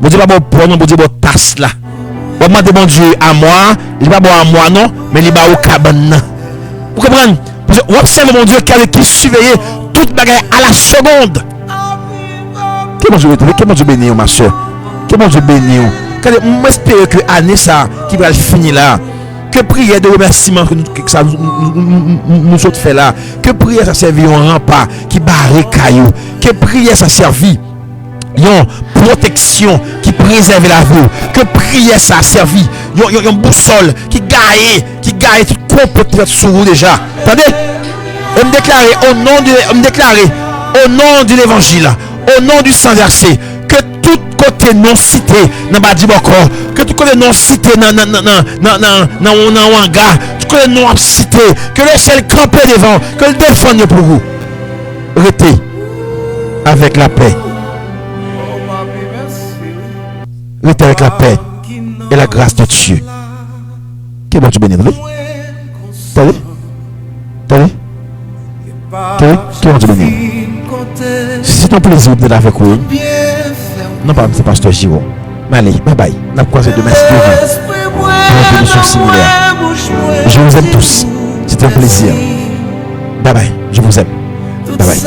mon Dieu, pas pour mon Dieu, tasse là. On demande mon Dieu à moi, il n'est pas à moi, non, mais il est au cabane. Vous comprenez? On observe mon Dieu qui surveille toute bagaille à la seconde. Que mon Dieu béni, ma soeur. Que mon Dieu béni. On espère que l'année ça qui va finir là. Que prière de remerciement que ça nous autres fait là. Que prière ça servit un rempart qui barre caillou. Que prière ça servit une protection qui préserve la vie. Que prière ça servi une boussole qui gagne tout complètement sur vous déjà. Attendez, on me déclarer au nom de l'évangile, au nom du sang versé, que tout côté non cité n'a pas dit encore, que tout côté non cité dans hangar, tout côté non cité, que l'échelle campé devant, que le défende pour vous. Restez avec la paix. Restez avec la paix et la grâce de Dieu. Que bon Dieu bénisse. T'as vu? Que bon Dieu bénisse. C'est un plaisir d'être avec vous. Non, pas c'est pasteur Giro. Mais allez, bye bye. On a croisé demain si Dieu veut. Pour une émission similaire. Je vous aime tous. C'était un plaisir. Bye bye. Je vous aime. Bye bye.